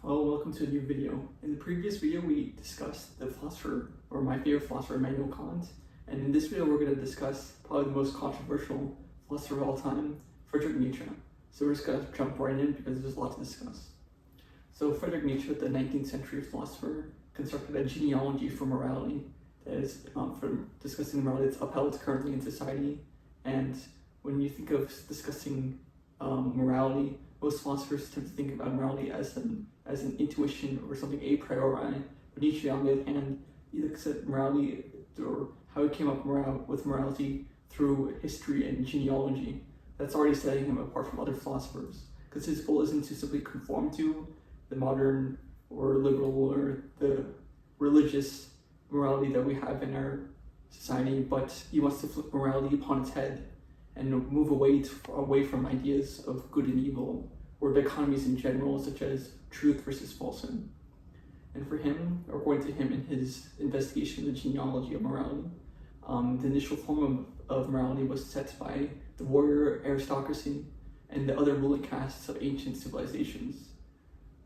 Hello, welcome to a new video. In the previous video, we discussed the philosopher, or my favorite philosopher, Immanuel Kant. And in this video, we're going to discuss probably the most controversial philosopher of all time, Friedrich Nietzsche. So we're just going to jump right in because there's a lot to discuss. So Friedrich Nietzsche, the 19th century philosopher, constructed a genealogy for morality that is for discussing the morality that's upheld currently in society. And when you think of discussing morality, most philosophers tend to think about morality as an intuition or something a priori. But Nietzsche, on the other hand, he looks at morality or how he came up with morality through history and genealogy. That's already setting him apart from other philosophers, because his goal isn't to simply conform to the modern or liberal or the religious morality that we have in our society, but he wants to flip morality upon its head and move away from ideas of good and evil, or dichotomies in general, such as truth versus falsehood. And for him, or according to him in his investigation of the genealogy of morality, the initial form of morality was set by the warrior aristocracy and the other ruling castes of ancient civilizations.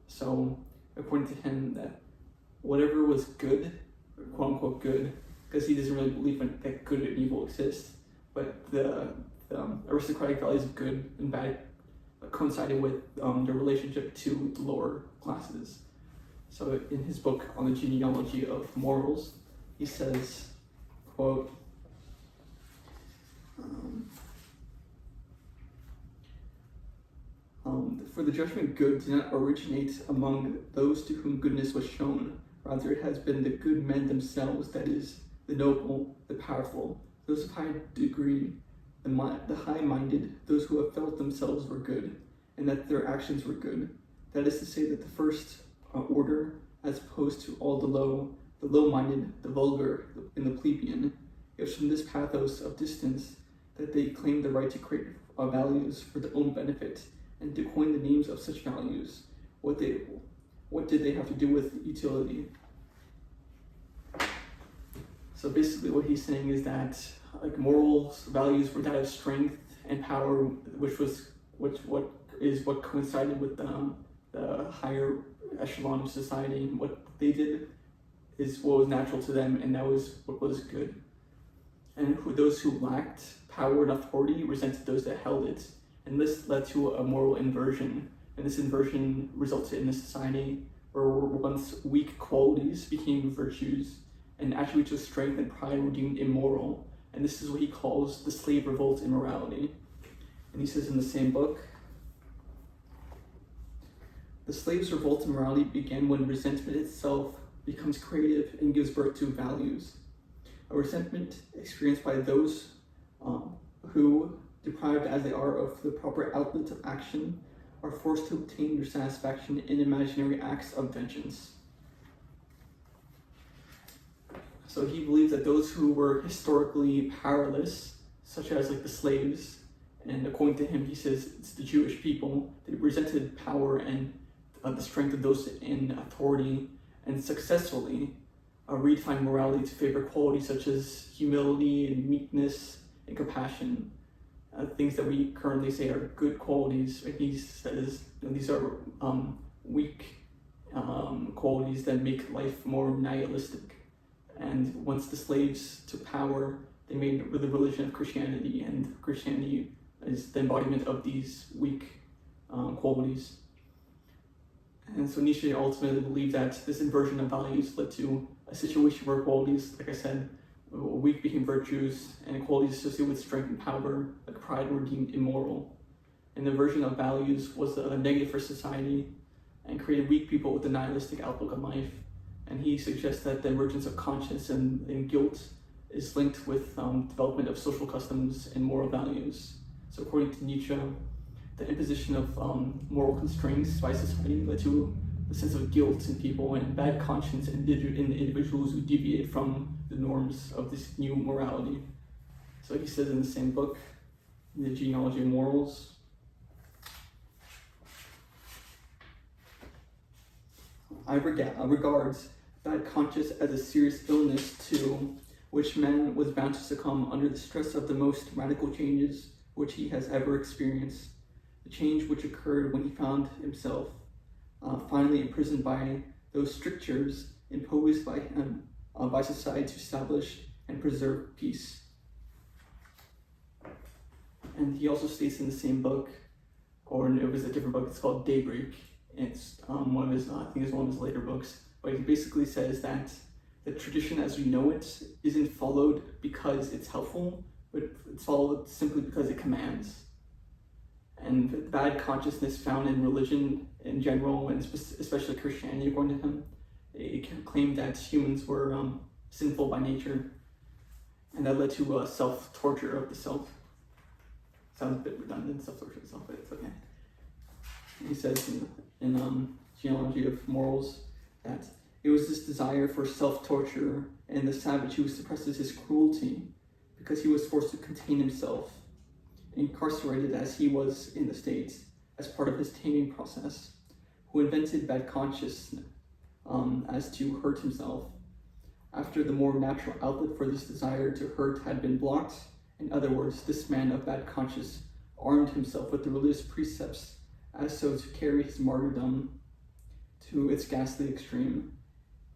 So, according to him, that whatever was good, or quote unquote good, because he doesn't really believe that good and evil exist, but the aristocratic values of good and bad coincided with their relationship to the lower classes. So in his book on the genealogy of morals, he says, quote, for the judgment good did not originate among those to whom goodness was shown. Rather, it has been the good men themselves, that is, the noble, the powerful, those of high degree, the high-minded, those who have felt themselves were good, and that their actions were good. That is to say that the first order, as opposed to all the low-minded, the vulgar, and the plebeian, is from this pathos of distance that they claim the right to create values for their own benefit, and to coin the names of such values. What did they have to do with utility? So basically what he's saying is that morals, values were that of strength and power, what coincided with the higher echelon of society. What they did is what was natural to them, and that was what was good. And those who lacked power and authority resented those that held it. And this led to a moral inversion. And this inversion resulted in a society where once weak qualities became virtues, and attributes of strength and pride were deemed immoral. And this is what he calls the slave revolt in morality. And he says in the same book, the slave's revolt in morality began when resentment itself becomes creative and gives birth to values. A resentment experienced by those who, deprived as they are of the proper outlet of action, are forced to obtain their satisfaction in imaginary acts of vengeance. So he believes that those who were historically powerless, such as the slaves, and according to him, he says it's the Jewish people, they resented power and the strength of those in authority, and successfully redefined morality to favor qualities such as humility and meekness and compassion, things that we currently say are good qualities. He says these are weak qualities that make life more nihilistic. And once the slaves took power, they made the religion of Christianity, and Christianity is the embodiment of these weak qualities. And so Nietzsche ultimately believed that this inversion of values led to a situation where qualities, like I said, weak became virtues, and qualities associated with strength and power, like pride, were deemed immoral. And the inversion of values was a negative for society and created weak people with a nihilistic outlook on life. And he suggests that the emergence of conscience and guilt is linked with development of social customs and moral values. So according to Nietzsche, the imposition of moral constraints by society led to a sense of guilt in people and bad conscience in individuals who deviate from the norms of this new morality. So he says in the same book, in the genealogy of morals, I regard bad conscience as a serious illness to which man was bound to succumb under the stress of the most radical changes which he has ever experienced. The change which occurred when he found himself finally imprisoned by those strictures imposed by him by society to establish and preserve peace. And he also states in the same book, or it was a different book, it's called Daybreak. It's one of his, I think it's one of his later books, but he basically says that the tradition as we know it isn't followed because it's helpful, but it's followed simply because it commands. And the bad consciousness found in religion in general, and especially Christianity, according to him, it claimed that humans were sinful by nature, and that led to self-torture of the self. Sounds a bit redundant, self-torture of the self, but it's okay. He says in Genealogy of Morals that it was this desire for self-torture and the savage who suppresses his cruelty because he was forced to contain himself, incarcerated as he was in the States as part of his taming process, who invented bad consciousness as to hurt himself. After the more natural outlet for this desire to hurt had been blocked, in other words, this man of bad conscience armed himself with the religious precepts as so to carry his martyrdom to its ghastly extreme.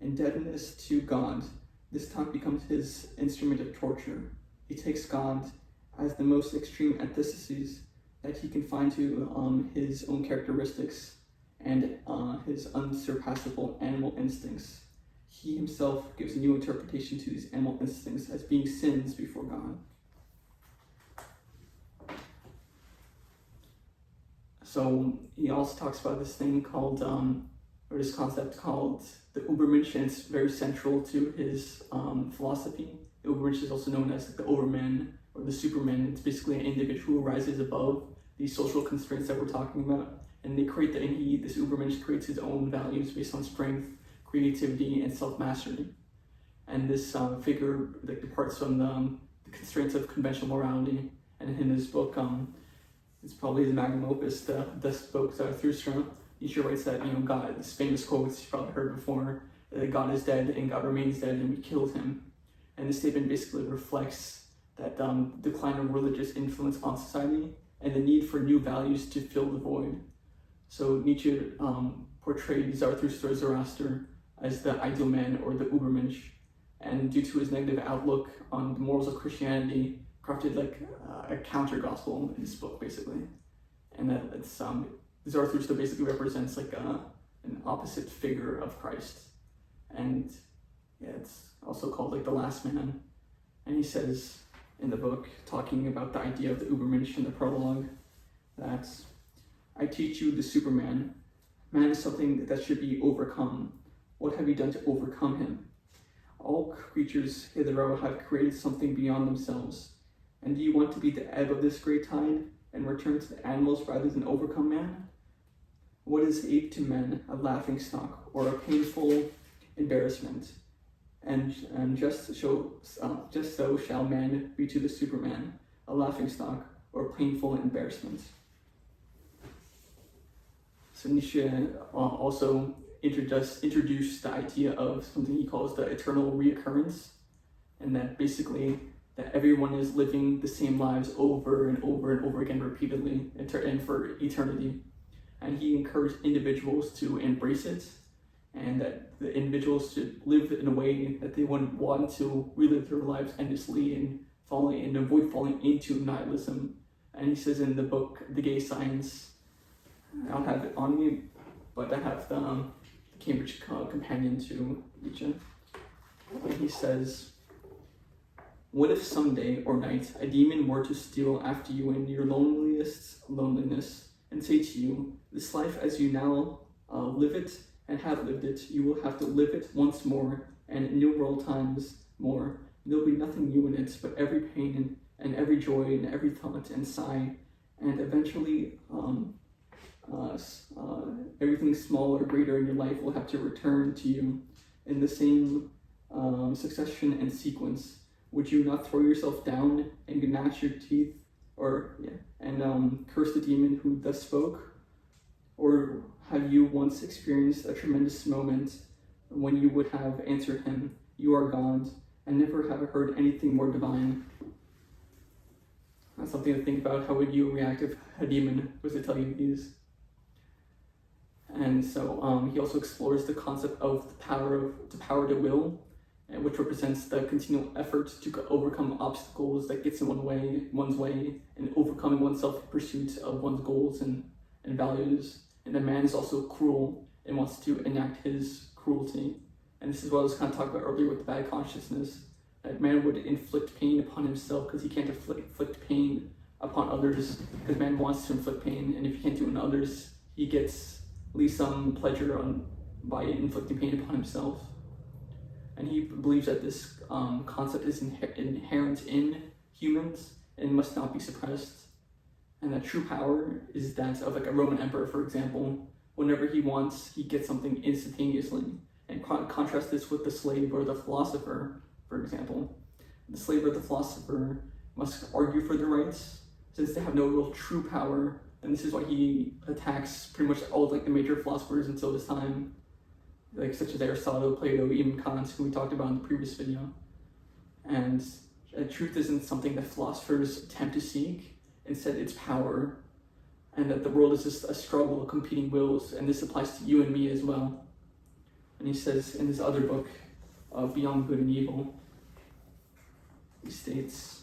Indebtedness to God, this time becomes his instrument of torture. He takes God as the most extreme antitheses that he can find to his own characteristics and his unsurpassable animal instincts. He himself gives a new interpretation to these animal instincts as being sins before God. So he also talks about this thing called, or this concept called the Übermensch, and it's very central to his philosophy. The Übermensch is also known as the Overman or the Superman. It's basically an individual who rises above these social constraints that we're talking about, and they create this Übermensch creates his own values based on strength, creativity, and self-mastery. And this figure departs from the constraints of conventional morality. And in his book, it's probably his magnum opus, the book Zarathustra, Nietzsche writes that, God, this famous quote you've probably heard before, that God is dead and God remains dead and we killed him. And this statement basically reflects that decline of religious influence on society and the need for new values to fill the void. So Nietzsche portrayed Zoroaster as the ideal man or the Übermensch, and due to his negative outlook on the morals of Christianity, crafted a counter gospel in his book basically, and that it's Zarathustra basically represents an opposite figure of Christ, and it's also called the last man. And he says in the book, talking about the idea of the Übermensch in the prologue, that I teach you the Superman. Man is something that should be overcome. What have you done to overcome him? All creatures hitherto have created something beyond themselves. And do you want to be the ebb of this great tide and return to the animals rather than overcome man? What is ape to men, a laughing stock, or a painful embarrassment? And just so shall man be to the Superman, a laughing stock, or a painful embarrassment. So Nietzsche also introduced the idea of something he calls the eternal reoccurrence, and that basically that everyone is living the same lives over and over and over again repeatedly and for eternity. And he encouraged individuals to embrace it, and that the individuals should live in a way that they wouldn't want to relive their lives endlessly and avoid falling into nihilism. And he says in the book, The Gay Science, I don't have it on me, but I have the Cambridge companion to Nietzsche. And he says, what if someday or night a demon were to steal after you in your loneliest loneliness and say to you, this life as you now live it and have lived it, you will have to live it once more and innumerable times more. There'll be nothing new in it, but every pain and every joy and every thought and sigh, and eventually everything small or greater in your life will have to return to you in the same succession and sequence. Would you not throw yourself down and gnash your teeth, and curse the demon who thus spoke? Or have you once experienced a tremendous moment when you would have answered him, you are God, and never have heard anything more divine? That's something to think about. How would you react if a demon was to tell you these? And so he also explores the concept of the power to will, which represents the continual effort to overcome obstacles that gets in one's way, and overcoming oneself in pursuit of one's goals and values. And that man is also cruel and wants to enact his cruelty. And this is what I was kind of talking about earlier with the bad consciousness, that man would inflict pain upon himself because he can't inflict pain upon others, because man wants to inflict pain, and if he can't do it on others, he gets at least some pleasure by inflicting pain upon himself. And he believes that this concept is inherent in humans and must not be suppressed. And that true power is that of like a Roman emperor, for example. Whenever he wants, he gets something instantaneously. And contrast this with the slave or the philosopher, for example. The slave or the philosopher must argue for their rights, since they have no real true power. And this is why he attacks pretty much all like the major philosophers until this time, like such as Aristotle, Plato, even Kant, who we talked about in the previous video. And truth isn't something that philosophers attempt to seek. Instead, it's power, and that the world is just a struggle of competing wills, and this applies to you and me as well. And he says in his other book, Beyond Good and Evil, he states,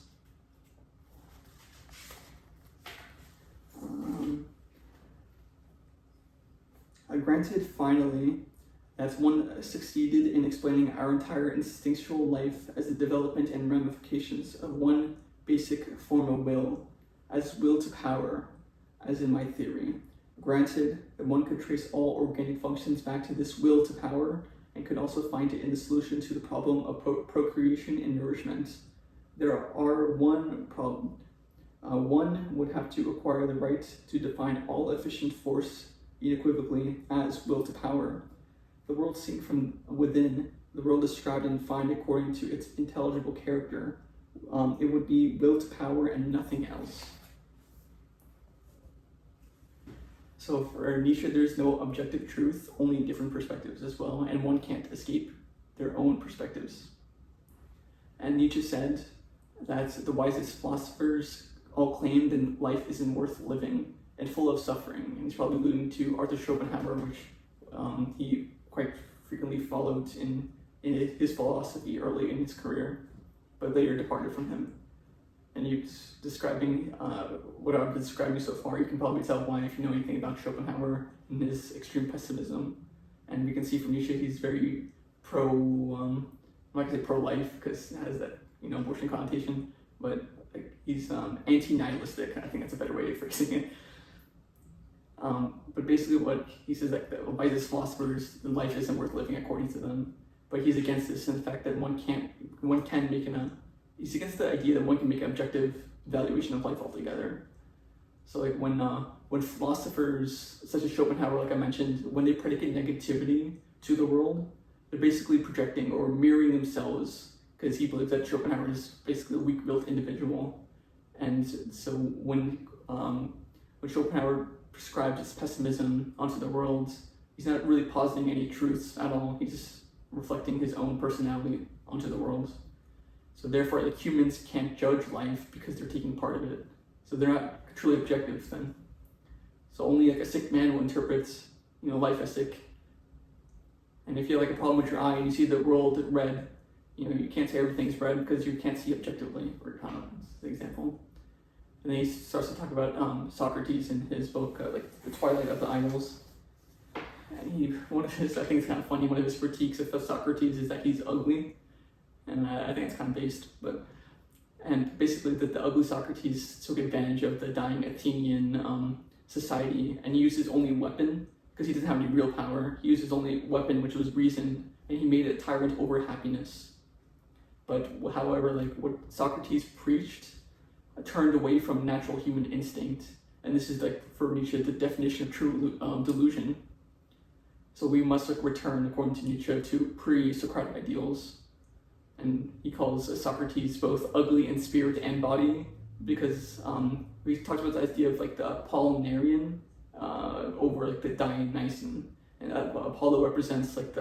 granted finally that one succeeded in explaining our entire instinctual life as the development and ramifications of one basic form of will, as will to power, as in my theory. Granted that one could trace all organic functions back to this will to power, and could also find it in the solution to the problem of procreation and nourishment. There are one problem. One would have to acquire the right to define all efficient force unequivocally as will to power. The world seen from within, the world described and defined according to its intelligible character. It would be will to power and nothing else. So for Nietzsche, there's no objective truth, only different perspectives as well, and one can't escape their own perspectives. And Nietzsche said that the wisest philosophers all claim that life isn't worth living and full of suffering. And he's probably alluding to Arthur Schopenhauer, which he quite frequently followed in his philosophy early in his career, but later departed from him. And he's describing what I've been describing so far. You can probably tell why if you know anything about Schopenhauer and his extreme pessimism. And we can see from Nietzsche he's very I'm not gonna say pro-life because it has that abortion connotation, but like, he's anti-nihilistic. I think that's a better way of phrasing it. But basically what he says, like the wisest philosophers, life isn't worth living according to them. But he's against this in the fact that he's against the idea that one can make an objective evaluation of life altogether. So like when philosophers such as Schopenhauer, like I mentioned, when they predicate negativity to the world, they're basically projecting or mirroring themselves, because he believes that Schopenhauer is basically a weak-willed individual. And so when Schopenhauer prescribes his pessimism onto the world, he's not really positing any truths at all. He's just reflecting his own personality onto the world. So therefore, like, humans can't judge life because they're taking part of it. So they're not truly objective then. So only like a sick man will interpret, life as sick. And if you have like a problem with your eye and you see the world red, you can't say everything's red because you can't see objectively, for example. And then he starts to talk about Socrates in his book, like The Twilight of the Idols. And I think it's kind of funny, one of his critiques of Socrates is that he's ugly. And I think it's kind of based, and basically the ugly Socrates took advantage of the dying Athenian society and used his only weapon, because he doesn't have any real power. He used his only weapon, which was reason, and he made a tyrant over happiness. But however, like what Socrates preached turned away from natural human instinct, and this is like for Nietzsche the definition of true delusion. So we must return, according to Nietzsche, to pre-Socratic ideals. And he calls Socrates both ugly in spirit and body, because we talked about the idea of like the Apollinarian over like the Dionysian, and Apollo represents like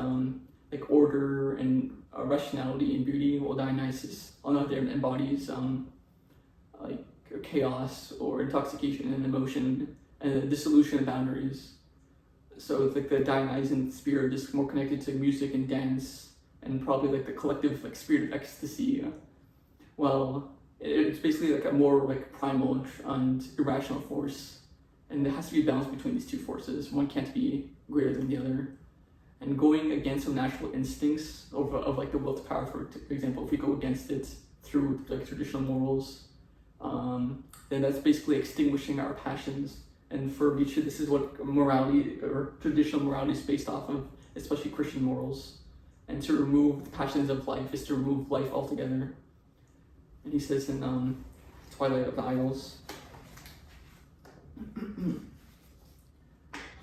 order and rationality and beauty, while Dionysus on the other hand embodies like chaos or intoxication and emotion and the dissolution of boundaries. So it's like the Dionysian spirit is more connected to music and dance, and probably like the collective like spirit of ecstasy. Well, it's basically like a more like primal and irrational force, and it has to be balanced between these two forces. One can't be greater than the other. And going against some natural instincts of like the will to power, for example, if we go against it through like traditional morals, then that's basically extinguishing our passions. And for Nietzsche, this is what morality or traditional morality is based off of, especially Christian morals. And to remove the passions of life is to remove life altogether. And he says in Twilight of the Idols,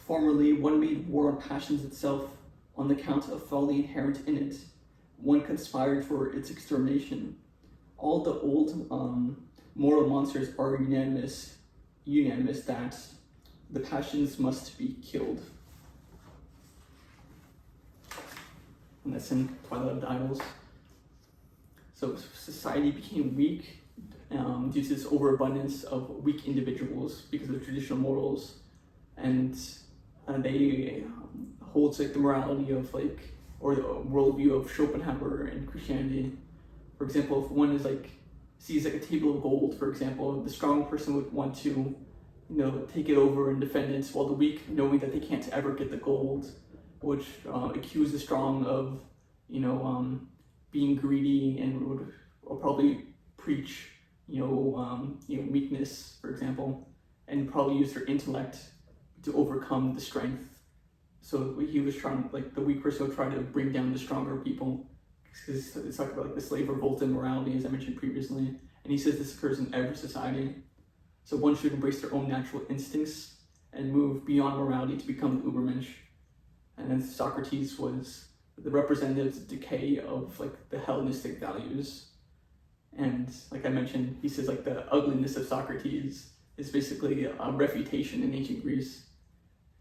formerly one made war on passions itself on the count of folly inherent in it. One conspired for its extermination. All the old moral monsters are unanimous that the passions must be killed. And that's in Twilight of the Idols. So society became weak due to this overabundance of weak individuals because of traditional morals, and they hold like the morality of like, or the worldview of Schopenhauer and Christianity. For example, if one is like sees like a table of gold, for example, the strong person would want to, take it over and defend it, while the weak, knowing that they can't ever get the gold, would accuse the strong of, being greedy, and would probably preach, weakness, for example, and probably use their intellect to overcome the strength. So he was trying, like the weak person would try to bring down the stronger people, because it's talking about like the slave revolt and morality, as I mentioned previously. And he says this occurs in every society. So one should embrace their own natural instincts and move beyond morality to become the Übermensch. And then Socrates was the representative decay of like the Hellenistic values. And like I mentioned, he says like the ugliness of Socrates is basically a refutation in ancient Greece.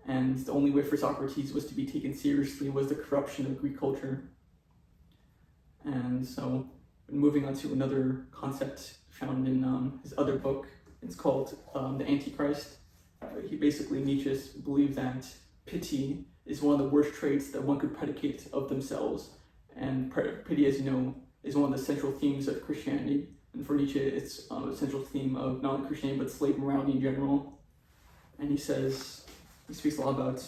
And the only way for Socrates was to be taken seriously was the corruption of Greek culture. And so moving on to another concept found in his other book, it's called The Antichrist. Nietzsche believed that pity is one of the worst traits that one could predicate of themselves. And pity, as you know, is one of the central themes of Christianity. And for Nietzsche, it's a central theme of not only Christianity, but slave morality in general. And he speaks a lot about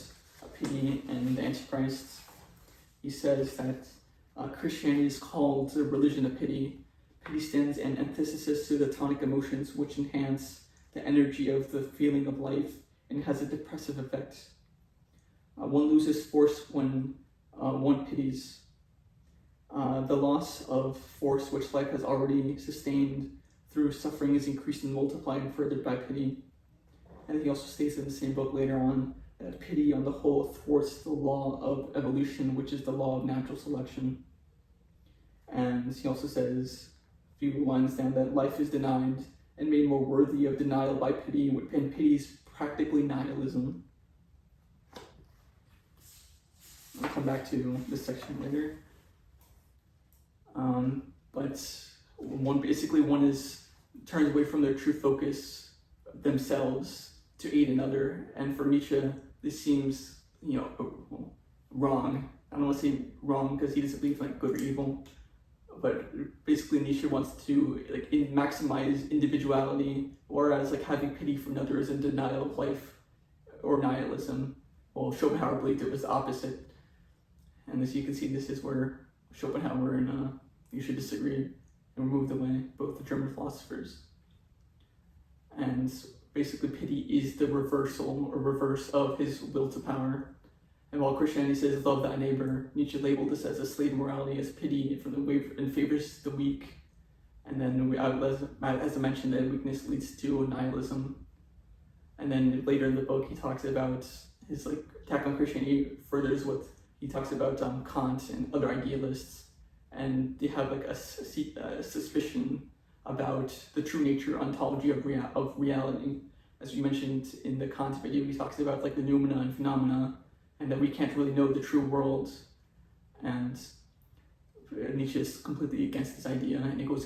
pity and the Antichrist. He says that Christianity is called the religion of pity. Pity stands an antithesis to the tonic emotions, which enhance the energy of the feeling of life and has a depressive effect. One loses force when one pities. The loss of force which life has already sustained through suffering is increased and multiplied further by pity. And he also states in the same book later on that pity on the whole thwarts the law of evolution, which is the law of natural selection. And he also says, a few lines down, that life is denied and made more worthy of denial by pity, and pity is practically nihilism. I'll come back to this section later. But one turns away from their true focus themselves to aid another, and for Nietzsche this seems wrong. I don't want to say wrong because he doesn't believe in like good or evil, but basically Nietzsche wants to maximize individuality, whereas like having pity for another is a denial of life or nihilism. Well, Schopenhauer believed it was the opposite, and as you can see, this is where Schopenhauer and Nietzsche disagreed and moved away, both the German philosophers. And basically pity is the reverse of his will to power. And while Christianity says love thy neighbor, Nietzsche labeled this as a slave morality, as pity and favors the weak. And then as I mentioned, that weakness leads to nihilism. And then later in the book he talks about his attack on Christianity furthers what he talks about Kant and other idealists, and they have a suspicion about the true nature ontology of reality. As we mentioned in the Kant video, he talks about the noumena and phenomena, and that we can't really know the true world. And Nietzsche is completely against this idea, and it goes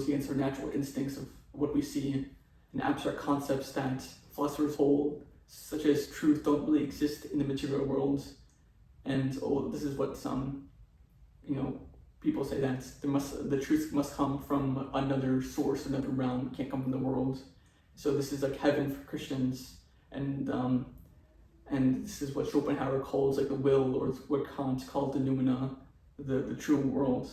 against our natural instincts of what we see in abstract concepts that philosophers hold, such as truth don't really exist in the material world, and this is what some people say, that the truth must come from another source, another realm. It can't come from the world. So this is like heaven for Christians, and this is what Schopenhauer calls like the will, or what Kant called the noumena, the true world.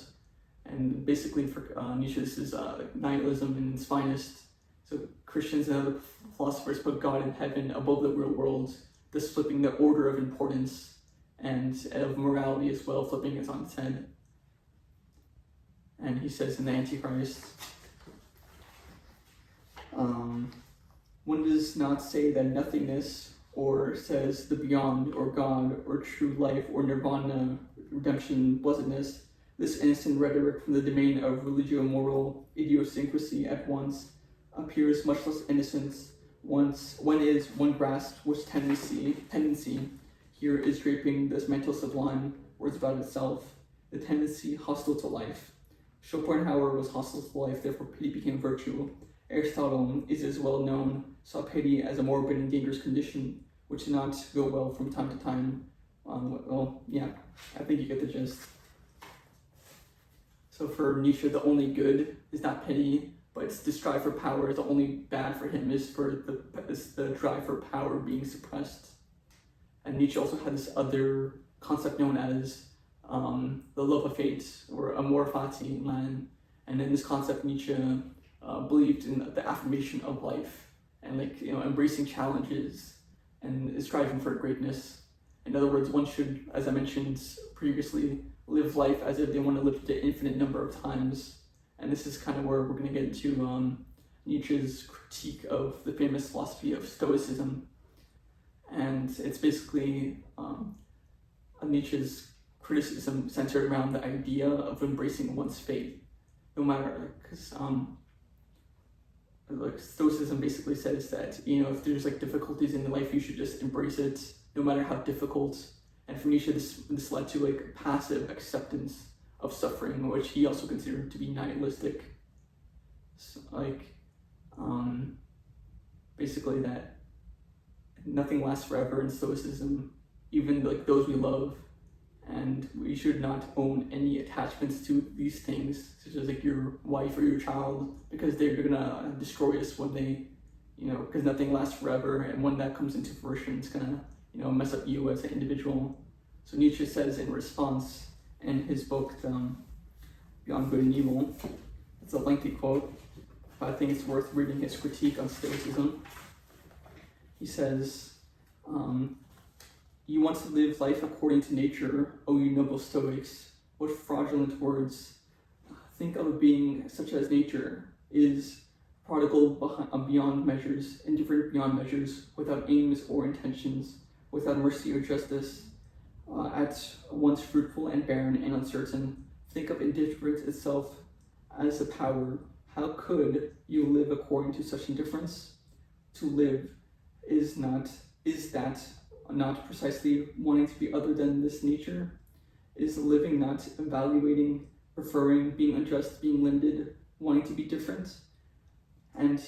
And basically for Nietzsche, this is nihilism in its finest. So Christians and other philosophers put God in heaven above the real world, thus flipping the order of importance and of morality as well, flipping it on its head. And he says in the Antichrist, one does not say that nothingness, or says the beyond, or God, or true life, or nirvana, redemption, blessedness. This innocent rhetoric from the domain of religio-moral idiosyncrasy at once appears much less innocent when one grasps which tendency here is draping this mantle sublime words about itself, the tendency hostile to life. Schopenhauer was hostile to life, therefore pity became virtue. Aristotle is as well known, saw pity as a morbid and dangerous condition, which did not go well from time to time. I think you get the gist. So for Nietzsche, the only good is not pity, but it's the strive for power. The only bad for him is the drive for power being suppressed. And Nietzsche also had this other concept known as the love of fate, or amor fati in Latin. And in this concept, Nietzsche believed in the affirmation of life, and embracing challenges and striving for greatness. In other words, one should, as I mentioned previously, live life as if they want to live the infinite number of times. And this is kind of where we're going to get into Nietzsche's critique of the famous philosophy of Stoicism. And it's basically Nietzsche's criticism centered around the idea of embracing one's fate, no matter, because Stoicism basically says that if there's difficulties in life, you should just embrace it, no matter how difficult. And for Nietzsche, this led to passive acceptance of suffering, which he also considered to be nihilistic. So, basically that nothing lasts forever in Stoicism, even those we love, and we should not own any attachments to these things, such as your wife or your child, because they're gonna destroy us when they, because nothing lasts forever, and when that comes into fruition, it's gonna, mess up you as an individual. So Nietzsche says in response in his book, Beyond Good and Evil, it's a lengthy quote, but I think it's worth reading his critique on Stoicism. He says, you want to live life according to nature, O you noble Stoics. What fraudulent words. Think of a being such as nature is prodigal beyond measures, indifferent beyond measures, without aims or intentions, without mercy or justice, at once fruitful and barren and uncertain. Think of indifference itself as a power. How could you live according to such indifference? To live is that not precisely wanting to be other than this nature? Is living not evaluating, preferring, being unjust, being limited, wanting to be different? And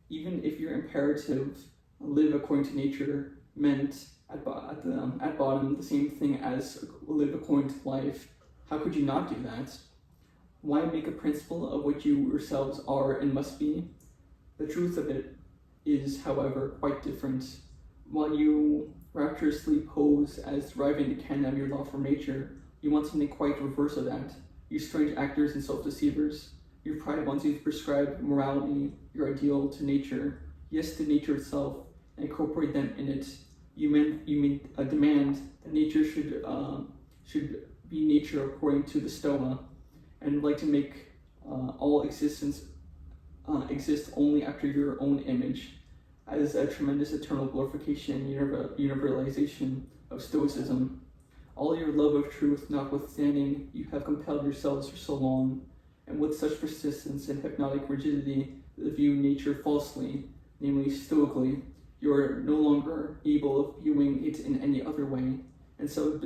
even if your imperative, live according to nature, meant at bottom the same thing as live according to life, how could you not do that? Why make a principle of what you yourselves are and must be? The truth of it is, however, quite different. While you rapturously pose as deriving the canon of your law from nature, you want something quite reverse of that. You strange actors and self-deceivers. Your pride wants you to prescribe morality, your ideal, to nature, yes, to nature itself, and incorporate them in it. You mean demand that nature should be nature according to the Stoa, and like to make all existence exist only after your own image, as a tremendous eternal glorification and universalization of Stoicism. All your love of truth notwithstanding, you have compelled yourselves for so long, and with such persistence and hypnotic rigidity that view nature falsely, namely stoically, you are no longer able of viewing it in any other way, and so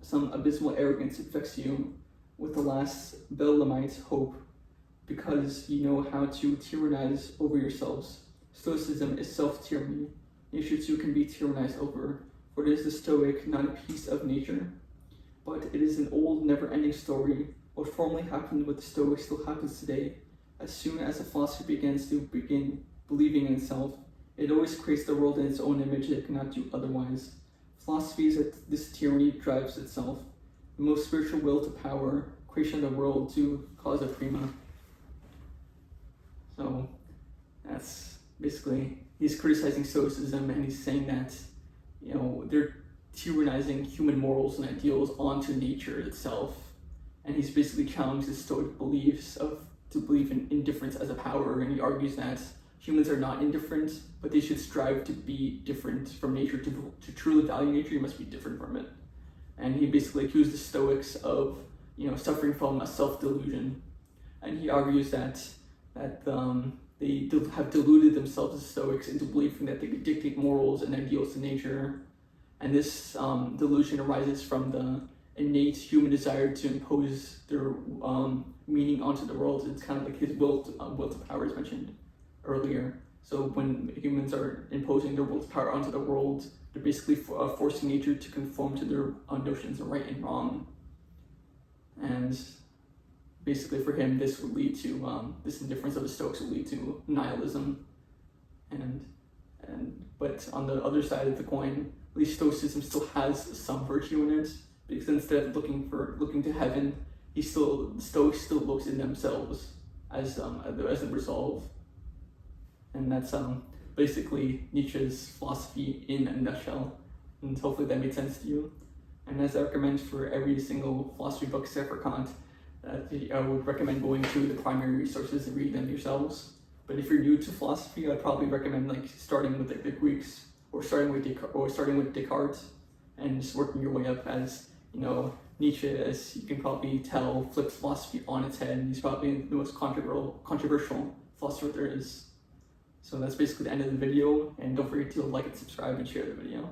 some abysmal arrogance infects you with the last Belamite hope, because you know how to tyrannize over yourselves. Stoicism is self-tyranny. nature too can be tyrannized over, for it is the Stoic, not a piece of nature. But it is an old, never-ending story. What formerly happened with the Stoics still happens today. As soon as a philosophy begins believing in itself, it always creates the world in its own image it cannot do otherwise. Philosophy is that this tyranny drives itself, the most spiritual will to power, creation of the world to causa prima. So that's basically, he's criticizing Stoicism, and he's saying that, they're tyrannizing human morals and ideals onto nature itself. And he's basically challenged the Stoic beliefs to believe in indifference as a power, and he argues that humans are not indifferent, but they should strive to be different from nature. To truly value nature, you must be different from it. And he basically accused the Stoics of, suffering from a self-delusion. And he argues that they have deluded themselves as Stoics into believing that they could dictate morals and ideals to nature. And this delusion arises from the innate human desire to impose their meaning onto the world. It's kind of like his will to power, as mentioned earlier. So when humans are imposing their will to power onto the world, they're basically forcing nature to conform to their notions of right and wrong. And basically for him, this would lead to, this indifference of the Stoics would lead to nihilism. But on the other side of the coin, at least Stoicism still has some virtue in it, because instead of looking to heaven, the Stoics still looks in themselves as a resolve. And that's basically Nietzsche's philosophy in a nutshell. And hopefully that made sense to you. And as I recommend for every single philosophy book except for Kant, I would recommend going to the primary resources and reading them yourselves. But if you're new to philosophy, I'd probably recommend starting with the Greeks, or starting with Descartes, and just working your way up. As Nietzsche, as you can probably tell, flips philosophy on its head, and he's probably the most controversial philosopher there is. So that's basically the end of the video, and don't forget to like and subscribe and share the video.